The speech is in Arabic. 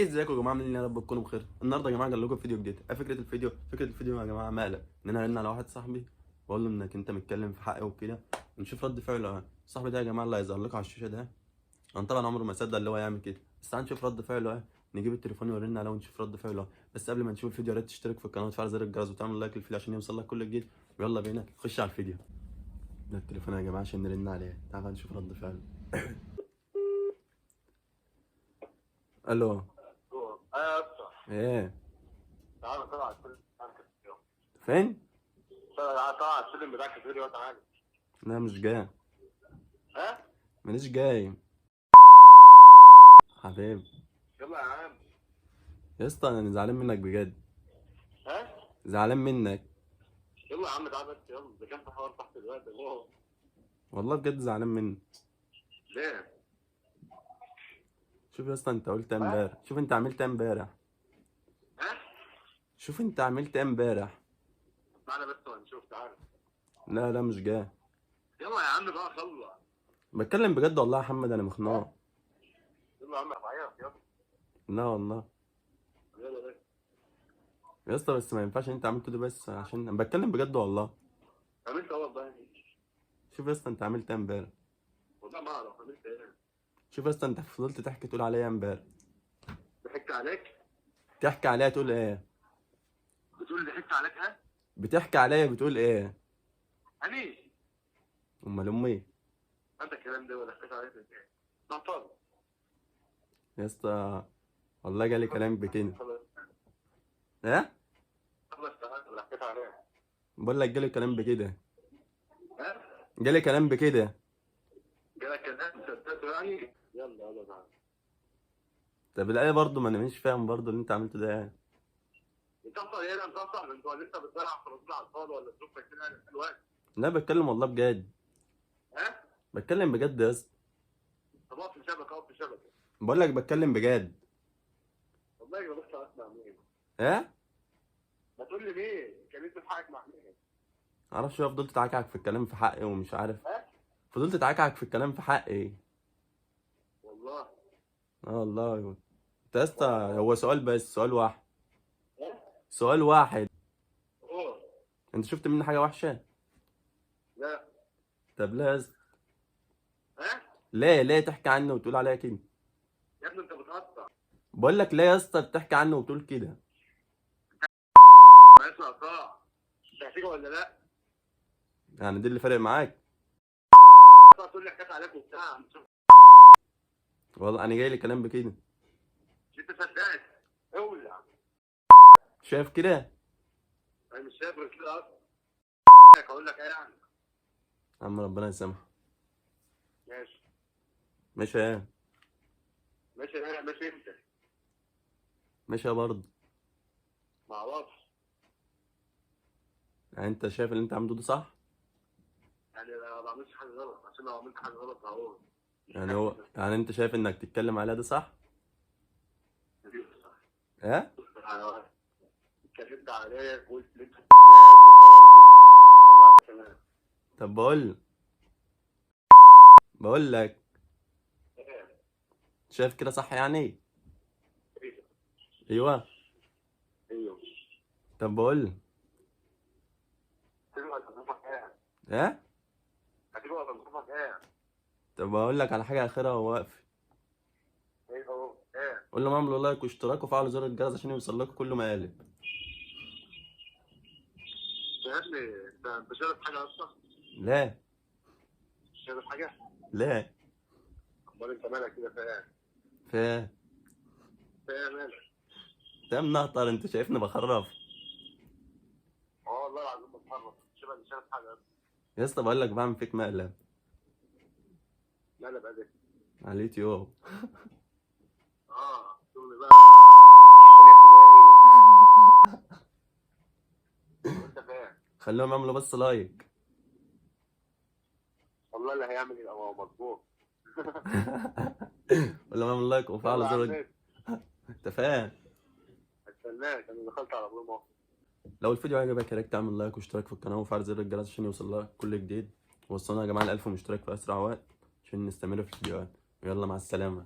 ازيكم يا جماعه؟ عاملين ايه؟ يا رب تكونوا بخير. النهارده يا جماعه جاي لكم فيديو جديد. فكره الفيديو يا جماعه مقلب ان انا ارن على واحد صاحبي واقول له انك انت متكلم في حقي وكده، ونشوف رد فعله. صاحبي ده يا جماعه اللي هيظهر لكم على الشاشه ده، انا طبعا عمره ما صدق اللي هو يعمل كده، بس هنشوف رد فعله ايه. نجيب التليفون ورن عليه ونشوف رد فعله. بس قبل ما نشوف الفيديو يا ريت تشترك في القناه وتفعل زر الجرس وتعمل لايك للفيديو عشان يوصل لك كل جديد. ويلا بينا نخش على الفيديو. ده التليفون يا جماعه عشان نرن عليه. تعال نشوف رد فعله. الو. يا اسطى ايه؟ تعالى طلع على السلم بتاعك اليوم. فين؟ طلع على السلم بتاعك الفيديو تعالى. لا مش جاي. ها؟ مانيش جاي حبيبي. يلا يا عم. يا اسطى انا زعلان منك بجد، ها؟ زعلان منك يلا يا عم تعالى بس يلا، ده كان في حوار تحت دلوقتي اهو. والله بجد زعلان منك. ليه؟ شوف يا اسطى انت قلت ايه ها؟ امبارح، شوف انت عملت ايه امبارح، ها؟ شوف انت عملت ايه امبارح. تعالى بس وهنشوف تعالى. لا لا مش جاي. يلا يا عم بقى خلص. بتكلم بجد والله يا محمد، انا مخنوق. يلا يا عم هتعيط يلا. لا والله يلا بس. يا اسطى، بس ما ينفعش انت عملت ده، بس عشان انا بتكلم بجد والله. عملت ايه والله؟ شوف يا اسطى انت عملت ايه امبارح. والله ما اعرف عملت ايه. شوف يا اسطى انت فضلت تحكي تقول عليا امبارح. ضحكت عليك؟ تحكي عليا تقول ايه؟ بتقول ضحكت عليك ها؟ بتحكي عليا بتقول ايه؟ هني امال امي. انت الكلام ده ولا ضحكت عليك ازاي؟ نطاط. يا اسطى والله جالي كلام بكده. خلاص ايه؟ خلاص تعالى ولا ضحكت عليك؟ بقول لك جالي كلام بكده، ها؟ جالي كلام بكده. جالك كلام صدقته يعني؟ يلا يلا تعالى. طب الايه برضه، ما انا مش فاهم برضه اللي انت عملته ده يعني. انت اصلا ايه ده؟ انت اصلا انت لسه بتضيع في رسول على الفاضي ولا ظروفك كده يعني الوقت؟ لا بتكلم والله بجد، ها؟ بتكلم بجد يا اسطى. طب اقف في شبكه اقف في شبكه. بقول لك بتكلم بجد. والله ما بص اسمع مين؟ ايه؟ ما تقول لي مين؟ كلمت في حقك مع مين؟ معرفش بقى، فضلت تعكعك في الكلام في حقي ومش عارف. ها؟ فضلت تعكعك في الكلام في حقي. والله. اه والله. انت يا اسطى هو سؤال بس، سؤال واحد، ها؟ سؤال واحد. اوه. انت شفت مني حاجه وحشه؟ لا. طب ليه يا اسطى؟ ها؟ ليه تحكي عني وتقول عليا كده؟ يا ابني انت بتقطع. بقول لك ليه يا اسطى بتحكي عني وبتقول كده؟ ما اسمع قطاع. انت هتيجي ولا لا؟ يعني دي اللي فارق معاك؟ تقول لي حكيت عليك وبتاع. والله انا جاي لي كلام بكده. انت صدقت؟ اولع. شايف كده؟ انا مش شايف غير كده اصلا. اقول لك ايه يعني؟ يا عم ربنا يسامحك. ماشي. ماشي ايه؟ ماشي ايه؟ ماشي انت. ماشي برضه. ما اعرفش. يعني انت شايف اللي انت عامله ده صح؟ يعني انا ما بعملش حاجه غلط، عشان لو عملت حاجه غلط هقول. يعني انت شايف انك تتكلم عليها ده صح؟ ايه؟ اتكلمت عليك وقلت لي انت والله تمام. طب بقول لك شايف كده صح يعني؟ ايوه. ايوه. طب بقول ايه؟ هتيجي ولا تنصفك ايه؟ طب بقول لك على حاجه اخيره وواقف. ايه هو؟ ايه؟ قول لهم اعملوا لايك واشتراك وفعلوا زر الجرس عشان يوصل لكم كل مقالب. يا ابني انت شايف حاجه اصلا؟ لا شايف حاجه؟ لا. امال انت مالك كده فاهم؟ في فاهم مالك؟ تم نهطر، انت شايفني بخرف؟ اه والله العظيم بتهرب. شايف حاجه اصلا؟ يا اسطى بقول لك بعمل فيك مقلب لا لا بقى ده. على اليوتيوب. شغل بقى ثانيه ابتدائي. انت فاهم؟ خليهم يعملوا بس لايك. والله اللي هيعمل يبقى هو مظبوط. قول لهم اعملوا لايك وفعلوا يلا يا زر عم انت فاهم؟ استناك انا دخلت على ابو مصر. لو الفيديو عجبك يا ريت تعمل لايك واشتراك في القناه وفعل زر الجرس عشان يوصل لك كل جديد. وصلنا يا جماعه ل 1000 مشترك في اسرع وقت عشان نستمر في الفيديوهات. يلا مع السلامه.